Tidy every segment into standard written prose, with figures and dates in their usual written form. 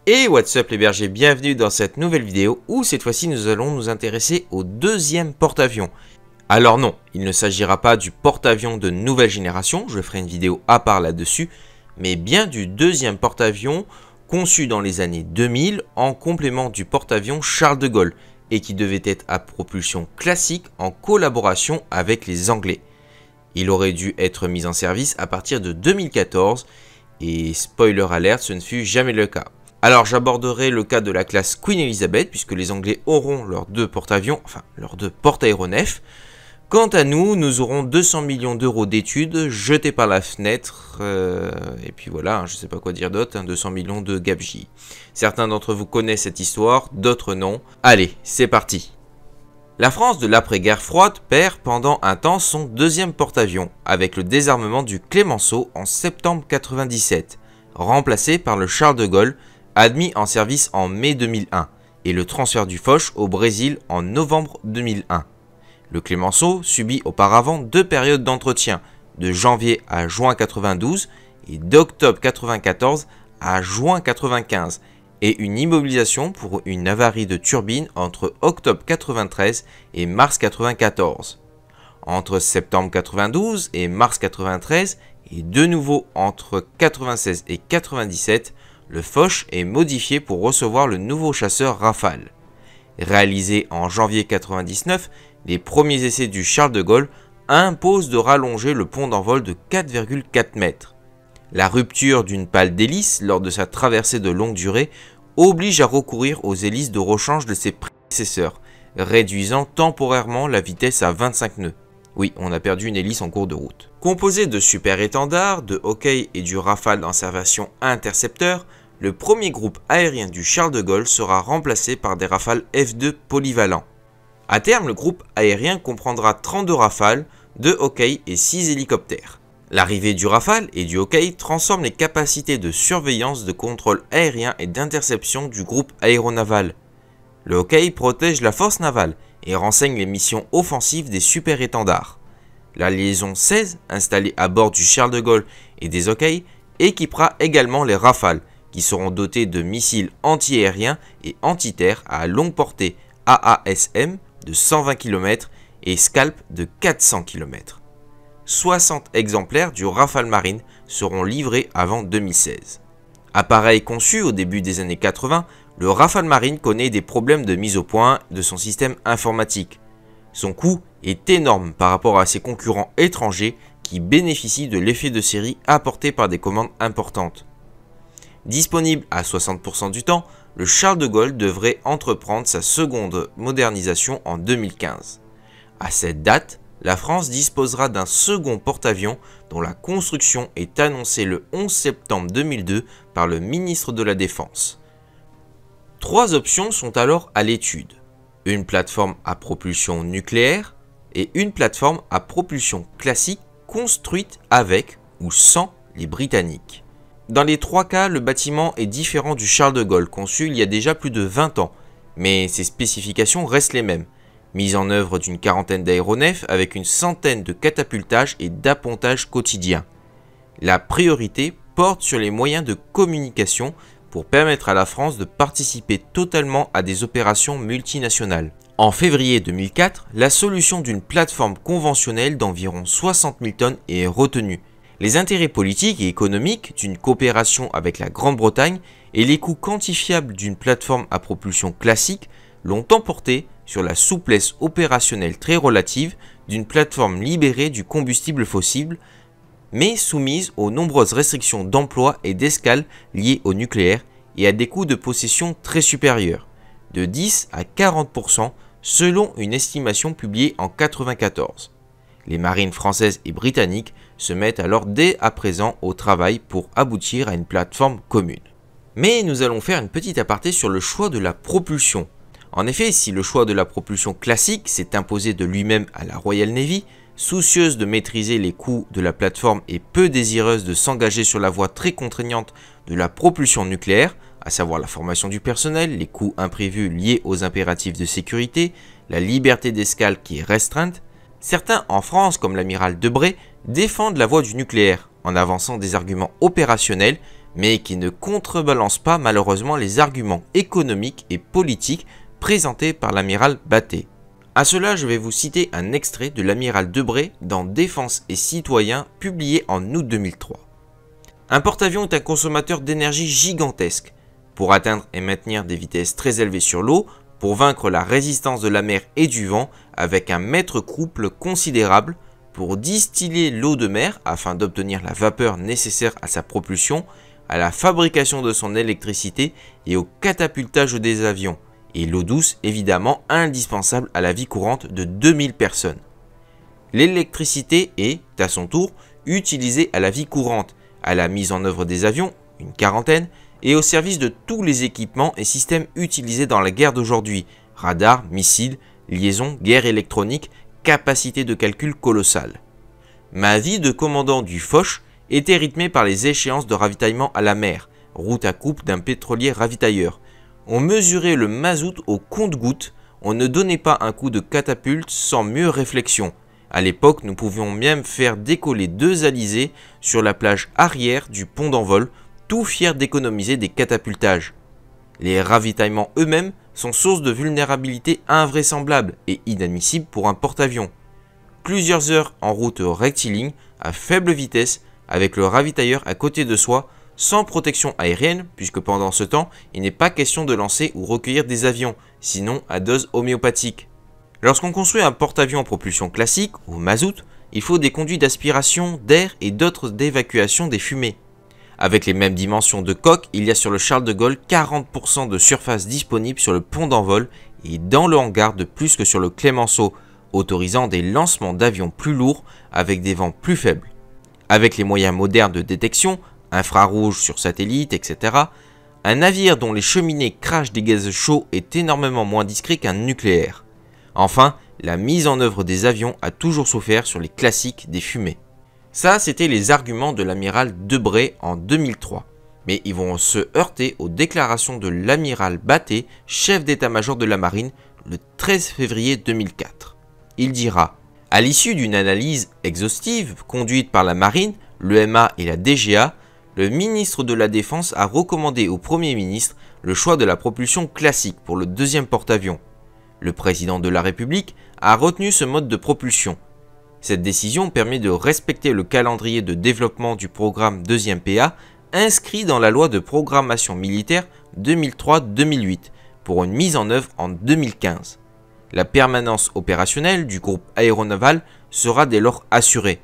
Et what's up les bergers, bienvenue dans cette nouvelle vidéo où cette fois-ci nous allons nous intéresser au deuxième porte-avions. Alors non, il ne s'agira pas du porte-avions de nouvelle génération, je ferai une vidéo à part là-dessus, mais bien du deuxième porte-avions conçu dans les années 2000 en complément du porte-avions Charles de Gaulle et qui devait être à propulsion classique en collaboration avec les Anglais. Il aurait dû être mis en service à partir de 2014 et spoiler alert, ce ne fut jamais le cas. Alors j'aborderai le cas de la classe Queen Elizabeth puisque les Anglais auront leurs deux porte-avions, enfin leurs deux porte-aéronefs. Quant à nous, nous aurons 200 millions d'euros d'études jetés par la fenêtre, et puis voilà, je ne sais pas quoi dire d'autre, 200 millions de gabegies. Certains d'entre vous connaissent cette histoire, d'autres non. Allez, c'est parti. La France de l'après-guerre froide perd pendant un temps son deuxième porte-avions, avec le désarmement du Clemenceau en septembre 1997, remplacé par le Charles de Gaulle, admis en service en mai 2001, et le transfert du Foch au Brésil en novembre 2001. Le Clemenceau subit auparavant deux périodes d'entretien, de janvier à juin 92 et d'octobre 94 à juin 95, et une immobilisation pour une avarie de turbine entre octobre 93 et mars 94. Entre septembre 92 et mars 93, et de nouveau entre 96 et 97, le Foch est modifié pour recevoir le nouveau chasseur Rafale. Réalisé en janvier 99, les premiers essais du Charles de Gaulle imposent de rallonger le pont d'envol de 4,4 mètres. La rupture d'une pale d'hélice lors de sa traversée de longue durée oblige à recourir aux hélices de rechange de ses prédécesseurs, réduisant temporairement la vitesse à 25 nœuds. Oui, on a perdu une hélice en cours de route. Composé de super-étendards, de Hawkei et du Rafale en servation intercepteur, le premier groupe aérien du Charles de Gaulle sera remplacé par des Rafales F2 polyvalents. À terme, le groupe aérien comprendra 32 Rafales, 2 Hawkei et 6 hélicoptères. L'arrivée du Rafale et du Hawkei transforme les capacités de surveillance, de contrôle aérien et d'interception du groupe aéronaval. Le Hawkei protège la force navale et renseigne les missions offensives des super-étendards. La liaison 16, installée à bord du Charles de Gaulle et des Hawkei, équipera également les Rafales, qui seront dotés de missiles anti-aériens et anti-terre à longue portée AASM de 120 km et Scalp de 400 km. 60 exemplaires du Rafale Marine seront livrés avant 2016. Appareil conçu au début des années 80, le Rafale Marine connaît des problèmes de mise au point de son système informatique. Son coût est énorme par rapport à ses concurrents étrangers qui bénéficient de l'effet de série apporté par des commandes importantes. Disponible à 60% du temps, le Charles de Gaulle devrait entreprendre sa seconde modernisation en 2015. À cette date, la France disposera d'un second porte-avions dont la construction est annoncée le 11 septembre 2002 par le ministre de la Défense. Trois options sont alors à l'étude. Une plateforme à propulsion nucléaire et une plateforme à propulsion classique construite avec ou sans les Britanniques. Dans les trois cas, le bâtiment est différent du Charles de Gaulle, conçu il y a déjà plus de 20 ans, mais ses spécifications restent les mêmes. Mise en œuvre d'une quarantaine d'aéronefs avec une centaine de catapultages et d'appontages quotidiens. La priorité porte sur les moyens de communication pour permettre à la France de participer totalement à des opérations multinationales. En février 2004, la solution d'une plateforme conventionnelle d'environ 60 000 tonnes est retenue. Les intérêts politiques et économiques d'une coopération avec la Grande-Bretagne et les coûts quantifiables d'une plateforme à propulsion classique l'ont emporté sur la souplesse opérationnelle très relative d'une plateforme libérée du combustible fossile, mais soumise aux nombreuses restrictions d'emploi et d'escale liées au nucléaire et à des coûts de possession très supérieurs, de 10 à 40% selon une estimation publiée en 1994. Les marines françaises et britanniques se mettent alors dès à présent au travail pour aboutir à une plateforme commune. Mais nous allons faire une petite aparté sur le choix de la propulsion. En effet, si le choix de la propulsion classique s'est imposé de lui-même à la Royal Navy, soucieuse de maîtriser les coûts de la plateforme et peu désireuse de s'engager sur la voie très contraignante de la propulsion nucléaire, à savoir la formation du personnel, les coûts imprévus liés aux impératifs de sécurité, la liberté d'escale qui est restreinte, certains en France, comme l'amiral Debré, défendent la voie du nucléaire en avançant des arguments opérationnels mais qui ne contrebalance pas malheureusement les arguments économiques et politiques présentés par l'amiral Batté. A cela, je vais vous citer un extrait de l'amiral Debré dans Défense et Citoyens publié en août 2003. Un porte-avions est un consommateur d'énergie gigantesque. Pour atteindre et maintenir des vitesses très élevées sur l'eau, pour vaincre la résistance de la mer et du vent avec un mètre couple considérable, pour distiller l'eau de mer afin d'obtenir la vapeur nécessaire à sa propulsion, à la fabrication de son électricité et au catapultage des avions, et l'eau douce évidemment indispensable à la vie courante de 2000 personnes. L'électricité est, à son tour, utilisée à la vie courante, à la mise en œuvre des avions, une quarantaine, et au service de tous les équipements et systèmes utilisés dans la guerre d'aujourd'hui, radars, missiles, liaisons, guerre électronique, capacité de calcul colossale. Ma vie de commandant du Foch était rythmée par les échéances de ravitaillement à la mer, route à coupe d'un pétrolier ravitailleur. On mesurait le mazout au compte-gouttes, on ne donnait pas un coup de catapulte sans mieux réflexion. À l'époque, nous pouvions même faire décoller 2 alizés sur la plage arrière du pont d'envol, tout fiers d'économiser des catapultages. Les ravitaillements eux-mêmes sont source de vulnérabilité invraisemblable et inadmissible pour un porte-avions. Plusieurs heures en route rectiligne, à faible vitesse, avec le ravitailleur à côté de soi, sans protection aérienne, puisque pendant ce temps, il n'est pas question de lancer ou recueillir des avions, sinon à dose homéopathique. Lorsqu'on construit un porte-avions en propulsion classique, ou mazout, il faut des conduits d'aspiration d'air et d'autres d'évacuation des fumées. Avec les mêmes dimensions de coque, il y a sur le Charles de Gaulle 40% de surface disponible sur le pont d'envol et dans le hangar de plus que sur le Clémenceau, autorisant des lancements d'avions plus lourds avec des vents plus faibles. Avec les moyens modernes de détection, infrarouge sur satellite, etc., un navire dont les cheminées crachent des gaz chauds est énormément moins discret qu'un nucléaire. Enfin, la mise en œuvre des avions a toujours souffert sur les classiques des fumées. Ça, c'était les arguments de l'amiral Debré en 2003. Mais ils vont se heurter aux déclarations de l'amiral Batté, chef d'état-major de la marine, le 13 février 2004. Il dira « À l'issue d'une analyse exhaustive conduite par la marine, l'EMA et la DGA, le ministre de la Défense a recommandé au Premier ministre le choix de la propulsion classique pour le deuxième porte-avions. Le président de la République a retenu ce mode de propulsion. Cette décision permet de respecter le calendrier de développement du programme 2e PA inscrit dans la loi de programmation militaire 2003-2008 pour une mise en œuvre en 2015. La permanence opérationnelle du groupe aéronaval sera dès lors assurée.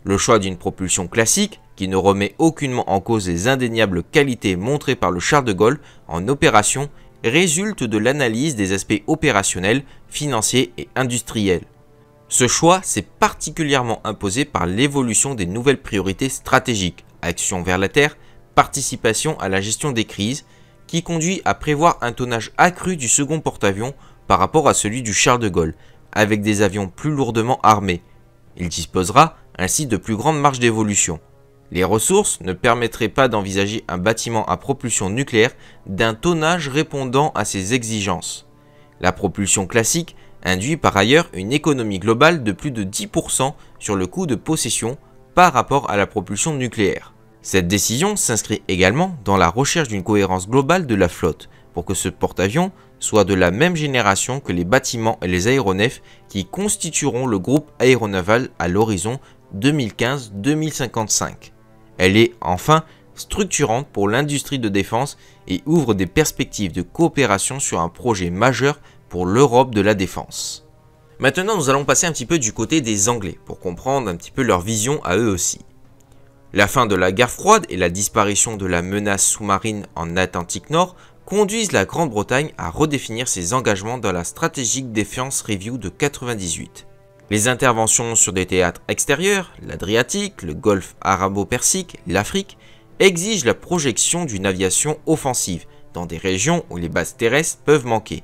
Le choix d'une propulsion classique, qui ne remet aucunement en cause les indéniables qualités montrées par le Charles de Gaulle en opération, résulte de l'analyse des aspects opérationnels, financiers et industriels. Ce choix s'est particulièrement imposé par l'évolution des nouvelles priorités stratégiques, action vers la Terre, participation à la gestion des crises, qui conduit à prévoir un tonnage accru du second porte-avions par rapport à celui du Charles de Gaulle, avec des avions plus lourdement armés. Il disposera ainsi de plus grandes marges d'évolution. Les ressources ne permettraient pas d'envisager un bâtiment à propulsion nucléaire d'un tonnage répondant à ces exigences. La propulsion classique induit par ailleurs une économie globale de plus de 10% sur le coût de possession par rapport à la propulsion nucléaire. Cette décision s'inscrit également dans la recherche d'une cohérence globale de la flotte pour que ce porte-avions soit de la même génération que les bâtiments et les aéronefs qui constitueront le groupe aéronaval à l'horizon 2015-2055. Elle est enfin structurante pour l'industrie de défense et ouvre des perspectives de coopération sur un projet majeur pour l'Europe de la défense. Maintenant, nous allons passer un petit peu du côté des Anglais pour comprendre un petit peu leur vision à eux aussi. La fin de la guerre froide et la disparition de la menace sous-marine en Atlantique Nord conduisent la Grande-Bretagne à redéfinir ses engagements dans la Strategic Defence Review de 1998. Les interventions sur des théâtres extérieurs, l'Adriatique, le Golfe arabo-persique, l'Afrique, exigent la projection d'une aviation offensive dans des régions où les bases terrestres peuvent manquer.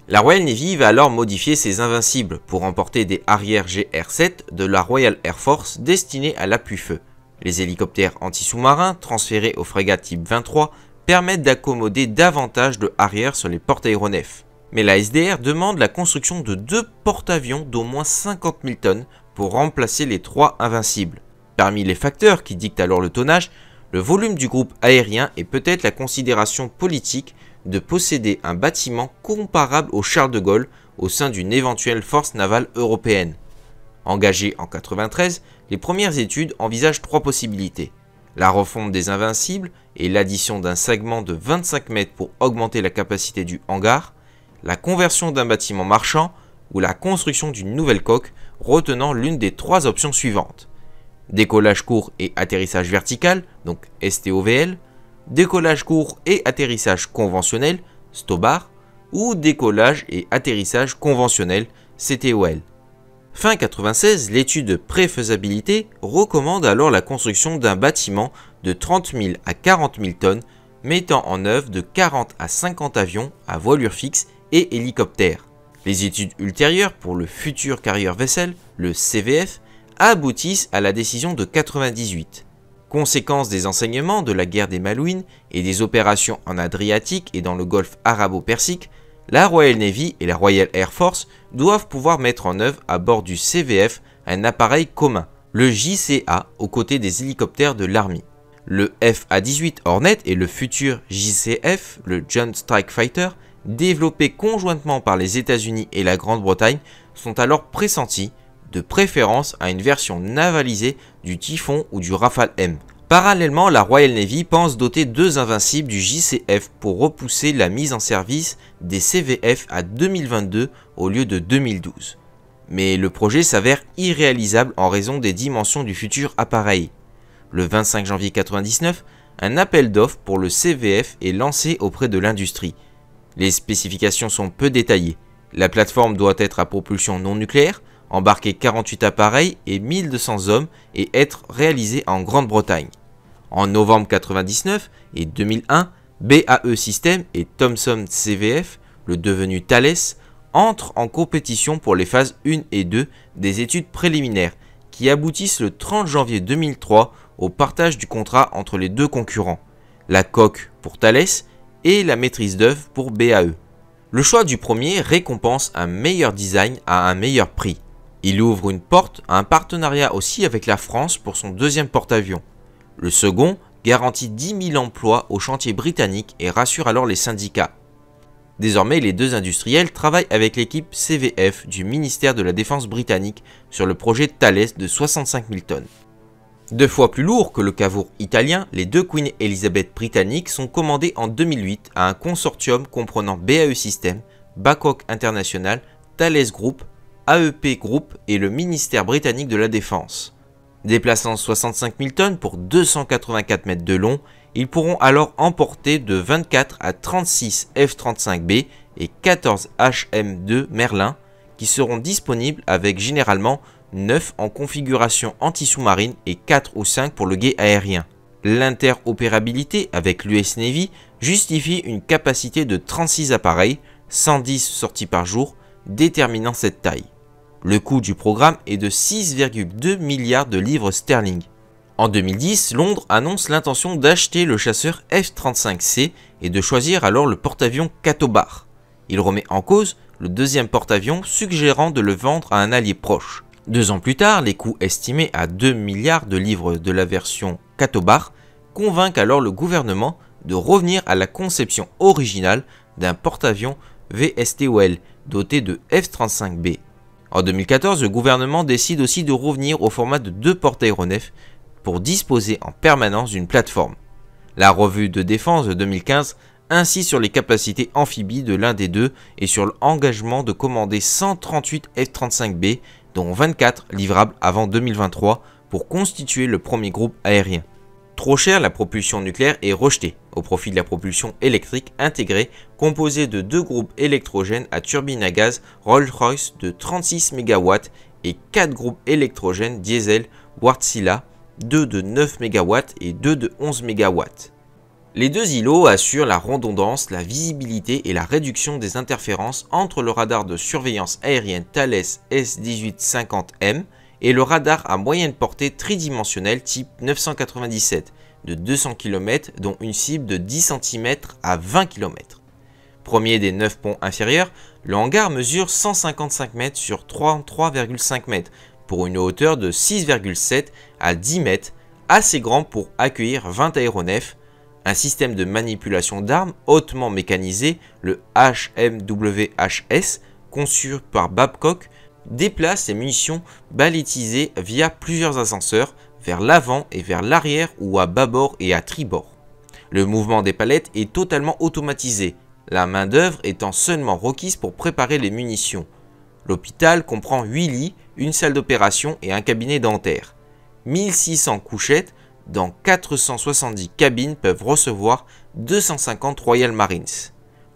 La Royal Navy va alors modifier ses Invincibles pour emporter des Harrier GR7 de la Royal Air Force destinés à l'appui-feu. Les hélicoptères anti-sous-marins transférés aux frégates type 23 permettent d'accommoder davantage de Harrier sur les porte-aéronefs. Mais la SDR demande la construction de 2 porte-avions d'au moins 50 000 tonnes pour remplacer les 3 Invincibles. Parmi les facteurs qui dictent alors le tonnage, le volume du groupe aérien et peut-être la considération politique de posséder un bâtiment comparable au Charles de Gaulle au sein d'une éventuelle force navale européenne. Engagé en 1993, les premières études envisagent 3 possibilités. La refonte des Invincibles et l'addition d'un segment de 25 mètres pour augmenter la capacité du hangar, la conversion d'un bâtiment marchand ou la construction d'une nouvelle coque retenant l'une des 3 options suivantes. Décollage court et atterrissage vertical, donc STOVL, décollage court et atterrissage conventionnel, STOBAR, ou décollage et atterrissage conventionnel, CTOL. Fin 1996, l'étude de préfaisabilité recommande alors la construction d'un bâtiment de 30 000 à 40 000 tonnes mettant en œuvre de 40 à 50 avions à voilure fixe et hélicoptères. Les études ultérieures pour le futur Carrier Vessel, le CVF, aboutissent à la décision de 1998. Conséquence des enseignements de la guerre des Malouines et des opérations en Adriatique et dans le golfe arabo-persique, la Royal Navy et la Royal Air Force doivent pouvoir mettre en œuvre à bord du CVF un appareil commun, le JCA, aux côtés des hélicoptères de l'Army. Le FA-18 Hornet et le futur JCF, le Joint Strike Fighter, développés conjointement par les États-Unis et la Grande-Bretagne, sont alors pressentis, de préférence à une version navalisée du Typhon ou du Rafale M. Parallèlement, la Royal Navy pense doter 2 Invincibles du JCF pour repousser la mise en service des CVF à 2022 au lieu de 2012. Mais le projet s'avère irréalisable en raison des dimensions du futur appareil. Le 25 janvier 1999, un appel d'offres pour le CVF est lancé auprès de l'industrie. Les spécifications sont peu détaillées. La plateforme doit être à propulsion non nucléaire, embarquer 48 appareils et 1200 hommes et être réalisé en Grande-Bretagne. En novembre 1999 et 2001, BAE Systems et Thomson CVF, le devenu Thales, entrent en compétition pour les phases 1 et 2 des études préliminaires qui aboutissent le 30 janvier 2003 au partage du contrat entre les 2 concurrents, la coque pour Thales et la maîtrise d'œuvre pour BAE. Le choix du premier récompense un meilleur design à un meilleur prix. Il ouvre une porte à un partenariat aussi avec la France pour son 2e porte-avions. Le second garantit 10 000 emplois aux chantiers britanniques et rassure alors les syndicats. Désormais, les 2 industriels travaillent avec l'équipe CVF du ministère de la Défense britannique sur le projet Thales de 65 000 tonnes. 2 fois plus lourd que le Cavour italien, les 2 Queen Elizabeth britanniques sont commandés en 2008 à un consortium comprenant BAE Systems, Babcock International, Thales Group, AEP Group et le ministère britannique de la Défense. Déplaçant 65 000 tonnes pour 284 mètres de long, ils pourront alors emporter de 24 à 36 F-35B et 14 HM2 Merlin qui seront disponibles avec généralement 9 en configuration anti-sous-marine et 4 ou 5 pour le guet aérien. L'interopérabilité avec l'US Navy justifie une capacité de 36 appareils, 110 sorties par jour, déterminant cette taille. Le coût du programme est de 6,2 milliards de livres sterling. En 2010, Londres annonce l'intention d'acheter le chasseur F-35C et de choisir alors le porte-avions Catobar. Il remet en cause le 2e porte-avions, suggérant de le vendre à un allié proche. 2 ans plus tard, les coûts estimés à 2 milliards de livres de la version Catobar convainquent alors le gouvernement de revenir à la conception originale d'un porte-avions VSTOL doté de F-35B. En 2014, le gouvernement décide aussi de revenir au format de 2 porte-aéronefs pour disposer en permanence d'une plateforme. La revue de défense de 2015 insiste sur les capacités amphibies de l'un des 2 et sur l'engagement de commander 138 F-35B, dont 24 livrables avant 2023 pour constituer le premier groupe aérien. Trop cher, la propulsion nucléaire est rejetée au profit de la propulsion électrique intégrée composée de 2 groupes électrogènes à turbine à gaz Rolls-Royce de 36 MW et 4 groupes électrogènes diesel Wärtsilä, 2 de 9 MW et 2 de 11 MW. Les 2 îlots assurent la redondance, la visibilité et la réduction des interférences entre le radar de surveillance aérienne Thales S1850M et le radar à moyenne portée tridimensionnel type 997 de 200 km dont une cible de 10 cm à 20 km. Premier des 9 ponts inférieurs, le hangar mesure 155 mètres sur 33,5 mètres pour une hauteur de 6,7 à 10 mètres assez grand pour accueillir 20 aéronefs. Un système de manipulation d'armes hautement mécanisé, le HMWHS, conçu par Babcock, déplace les munitions balettisées via plusieurs ascenseurs vers l'avant et vers l'arrière ou à bâbord et à tribord. Le mouvement des palettes est totalement automatisé, la main-d'œuvre étant seulement requise pour préparer les munitions. L'hôpital comprend 8 lits, une salle d'opération et un cabinet dentaire. 1600 couchettes dans 470 cabines peuvent recevoir 250 Royal Marines.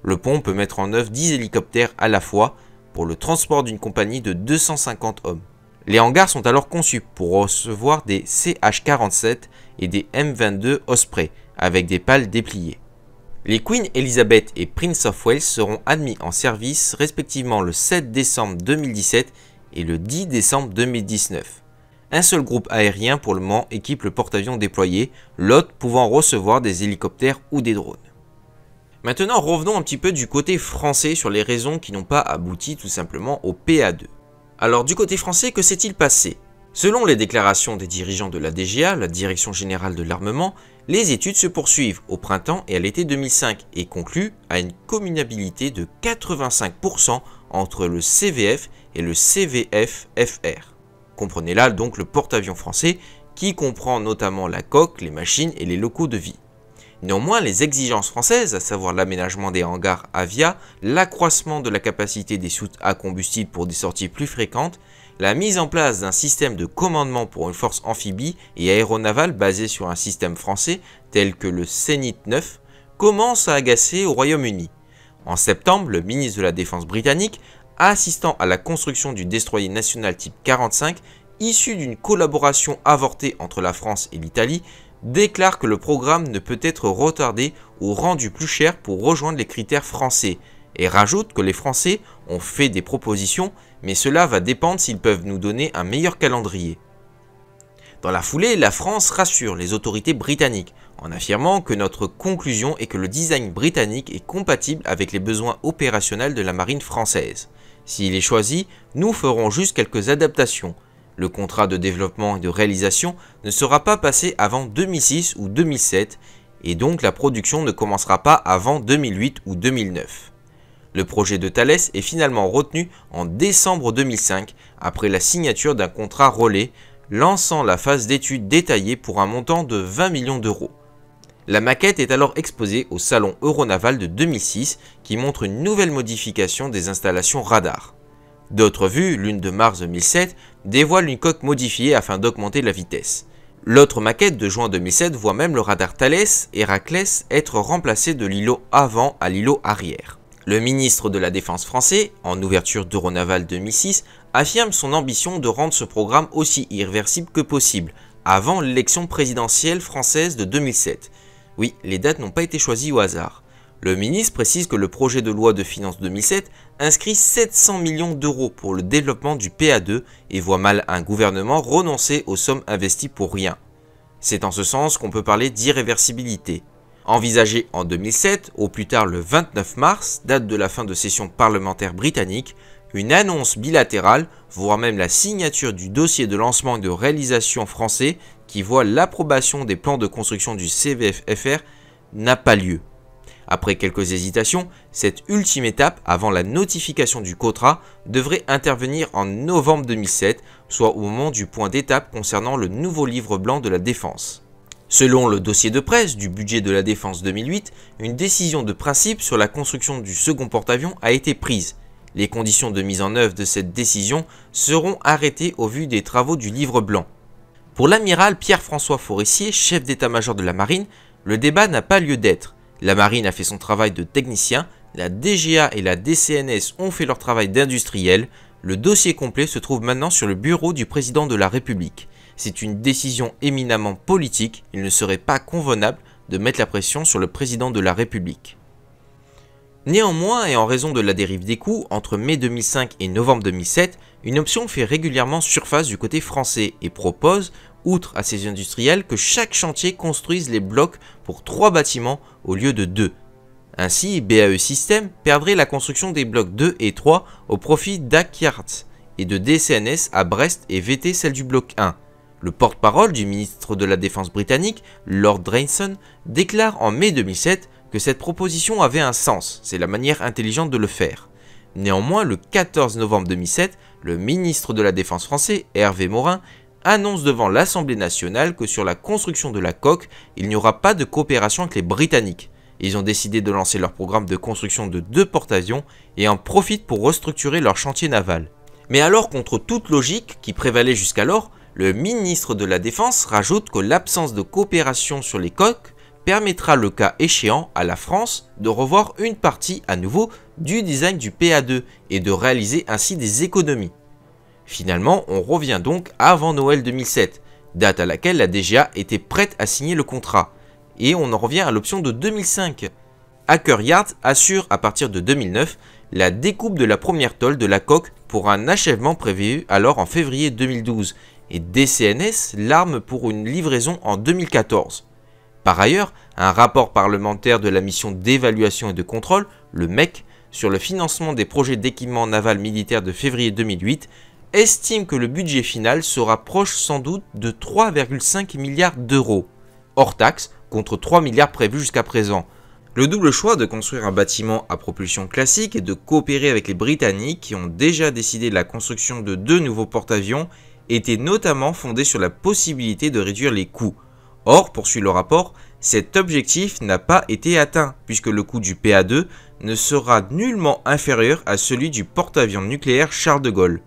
Le pont peut mettre en œuvre 10 hélicoptères à la fois pour le transport d'une compagnie de 250 hommes. Les hangars sont alors conçus pour recevoir des CH-47 et des M22 Osprey avec des pales dépliées. Les Queen Elizabeth et Prince of Wales seront admis en service respectivement le 7 décembre 2017 et le 10 décembre 2019. Un seul groupe aérien pour le moment équipe le porte-avions déployé, l'autre pouvant recevoir des hélicoptères ou des drones. Maintenant revenons un petit peu du côté français sur les raisons qui n'ont pas abouti tout simplement au PA2. Alors du côté français, que s'est-il passé? Selon les déclarations des dirigeants de la DGA, la Direction Générale de l'Armement, les études se poursuivent au printemps et à l'été 2005 et concluent à une communabilité de 85% entre le CVF et le CVF-FR. Comprenez là donc le porte-avions français qui comprend notamment la coque, les machines et les locaux de vie. Néanmoins, les exigences françaises, à savoir l'aménagement des hangars Avia, l'accroissement de la capacité des soutes à combustible pour des sorties plus fréquentes, la mise en place d'un système de commandement pour une force amphibie et aéronavale basé sur un système français tel que le Zenit 9 commence à agacer au Royaume-Uni. En septembre, le ministre de la Défense britannique, assistant à la construction du destroyer national type 45, issu d'une collaboration avortée entre la France et l'Italie, déclare que le programme ne peut être retardé ou rendu plus cher pour rejoindre les critères français et rajoute que les Français ont fait des propositions, mais cela va dépendre s'ils peuvent nous donner un meilleur calendrier. Dans la foulée, la France rassure les autorités britanniques en affirmant que notre conclusion est que le design britannique est compatible avec les besoins opérationnels de la marine française. S'il est choisi, nous ferons juste quelques adaptations. Le contrat de développement et de réalisation ne sera pas passé avant 2006 ou 2007 et donc la production ne commencera pas avant 2008 ou 2009. Le projet de Thales est finalement retenu en décembre 2005 après la signature d'un contrat relais lançant la phase d'études détaillée pour un montant de 20 millions d'euros. La maquette est alors exposée au Salon Euronaval de 2006 qui montre une nouvelle modification des installations radars. D'autres vues, l'une de mars 2007, dévoile une coque modifiée afin d'augmenter la vitesse. L'autre maquette de juin 2007 voit même le radar Thales Héraclès être remplacé de l'îlot avant à l'îlot arrière. Le ministre de la Défense français, en ouverture d'Euronaval 2006, affirme son ambition de rendre ce programme aussi irréversible que possible, avant l'élection présidentielle française de 2007. Oui, les dates n'ont pas été choisies au hasard. Le ministre précise que le projet de loi de finances 2007 inscrit 700 millions d'euros pour le développement du PA2 et voit mal un gouvernement renoncer aux sommes investies pour rien. C'est en ce sens qu'on peut parler d'irréversibilité. Envisagé en 2007, au plus tard le 29 mars, date de la fin de session parlementaire britannique, une annonce bilatérale, voire même la signature du dossier de lancement et de réalisation français qui voit l'approbation des plans de construction du CVF-FR n'a pas lieu. Après quelques hésitations, cette ultime étape avant la notification du contrat devrait intervenir en novembre 2007, soit au moment du point d'étape concernant le nouveau livre blanc de la défense. Selon le dossier de presse du budget de la défense 2008, une décision de principe sur la construction du second porte-avions a été prise. Les conditions de mise en œuvre de cette décision seront arrêtées au vu des travaux du livre blanc. Pour l'amiral Pierre-François Forestier, chef d'état-major de la marine, le débat n'a pas lieu d'être. La marine a fait son travail de technicien, la DGA et la DCNS ont fait leur travail d'industriel. Le dossier complet se trouve maintenant sur le bureau du président de la République. C'est une décision éminemment politique, il ne serait pas convenable de mettre la pression sur le président de la République. Néanmoins, et en raison de la dérive des coûts, entre mai 2005 et novembre 2007, une option fait régulièrement surface du côté français et propose, outre à ces industriels, que chaque chantier construise les blocs pour 3 bâtiments au lieu de 2. Ainsi, BAE Systems perdrait la construction des blocs 2 et 3 au profit d'Akyarts et de DCNS à Brest et VT celle du bloc 1. Le porte-parole du ministre de la Défense britannique, Lord Drayson, déclare en mai 2007 que cette proposition avait un sens, c'est la manière intelligente de le faire. Néanmoins, le 14 novembre 2007, le ministre de la Défense français, Hervé Morin, annonce devant l'Assemblée nationale que sur la construction de la coque, il n'y aura pas de coopération avec les Britanniques. Ils ont décidé de lancer leur programme de construction de 2 porte-avions et en profitent pour restructurer leur chantier naval. Mais alors, contre toute logique qui prévalait jusqu'alors, le ministre de la Défense rajoute que l'absence de coopération sur les coques permettra le cas échéant à la France de revoir une partie à nouveau du design du PA2 et de réaliser ainsi des économies. Finalement, on revient donc avant Noël 2007, date à laquelle la DGA était prête à signer le contrat, et on en revient à l'option de 2005. Hacker Yards assure à partir de 2009 la découpe de la première tôle de la coque pour un achèvement prévu alors en février 2012, et DCNS l'arme pour une livraison en 2014. Par ailleurs, un rapport parlementaire de la mission d'évaluation et de contrôle, le MEC, sur le financement des projets d'équipement naval militaire de février 2008, estime que le budget final se rapproche sans doute de 3,5 milliards d'euros, hors taxe, contre 3 milliards prévus jusqu'à présent. Le double choix de construire un bâtiment à propulsion classique et de coopérer avec les Britanniques qui ont déjà décidé la construction de 2 nouveaux porte-avions était notamment fondé sur la possibilité de réduire les coûts. Or, poursuit le rapport, cet objectif n'a pas été atteint puisque le coût du PA2 ne sera nullement inférieur à celui du porte-avions nucléaire Charles de Gaulle.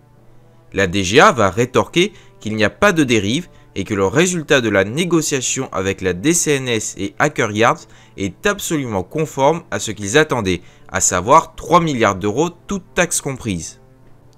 La DGA va rétorquer qu'il n'y a pas de dérive et que le résultat de la négociation avec la DCNS et Hacker Yards est absolument conforme à ce qu'ils attendaient, à savoir 3 milliards d'euros toutes taxes comprises.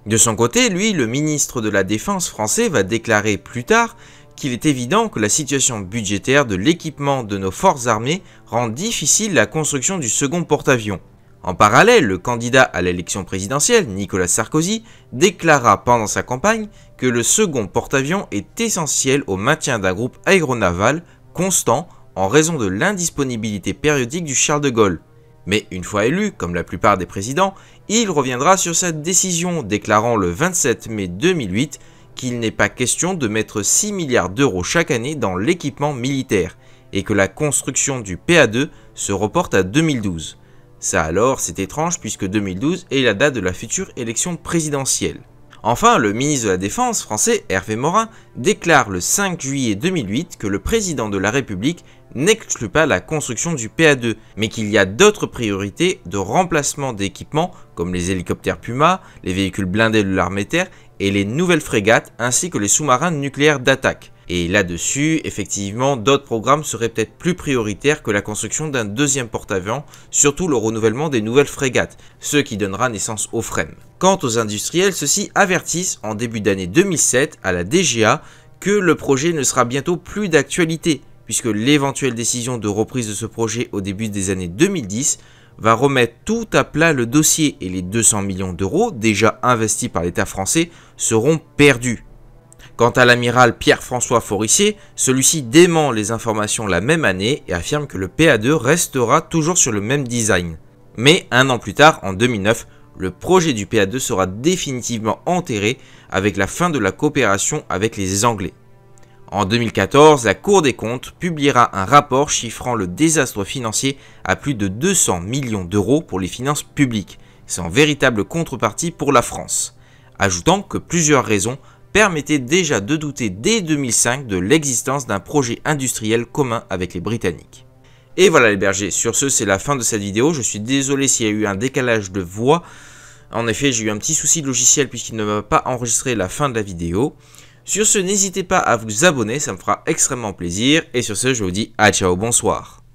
De son côté, lui, le ministre de la Défense français va déclarer plus tard qu'il est évident que la situation budgétaire de l'équipement de nos forces armées rend difficile la construction du second porte-avions. En parallèle, le candidat à l'élection présidentielle, Nicolas Sarkozy, déclara pendant sa campagne que le second porte-avions est essentiel au maintien d'un groupe aéronaval constant en raison de l'indisponibilité périodique du Charles de Gaulle. Mais une fois élu, comme la plupart des présidents, il reviendra sur sa décision, déclarant le 27 mai 2008 qu'il n'est pas question de mettre 6 milliards d'euros chaque année dans l'équipement militaire et que la construction du PA2 se reporte à 2012. Ça alors, c'est étrange puisque 2012 est la date de la future élection présidentielle. Enfin, le ministre de la Défense français, Hervé Morin, déclare le 5 juillet 2008 que le président de la République n'exclut pas la construction du PA2, mais qu'il y a d'autres priorités de remplacement d'équipements comme les hélicoptères Puma, les véhicules blindés de l'armée de terre et les nouvelles frégates ainsi que les sous-marins nucléaires d'attaque. Et là-dessus, effectivement, d'autres programmes seraient peut-être plus prioritaires que la construction d'un deuxième porte-avions, surtout le renouvellement des nouvelles frégates, ce qui donnera naissance au FREMM. Quant aux industriels, ceux-ci avertissent en début d'année 2007 à la DGA que le projet ne sera bientôt plus d'actualité, puisque l'éventuelle décision de reprise de ce projet au début des années 2010 va remettre tout à plat le dossier et les 200 millions d'euros déjà investis par l'État français seront perdus. Quant à l'amiral Pierre-François Forissier, celui-ci dément les informations la même année et affirme que le PA2 restera toujours sur le même design. Mais un an plus tard, en 2009, le projet du PA2 sera définitivement enterré avec la fin de la coopération avec les Anglais. En 2014, la Cour des comptes publiera un rapport chiffrant le désastre financier à plus de 200 millions d'euros pour les finances publiques, sans véritable contrepartie pour la France, ajoutant que plusieurs raisons permettaient déjà de douter dès 2005 de l'existence d'un projet industriel commun avec les Britanniques. Et voilà les bergers, sur ce c'est la fin de cette vidéo, je suis désolé s'il y a eu un décalage de voix, en effet j'ai eu un petit souci de logiciel puisqu'il ne m'a pas enregistré la fin de la vidéo. Sur ce, n'hésitez pas à vous abonner, ça me fera extrêmement plaisir, et sur ce je vous dis à ciao, bonsoir.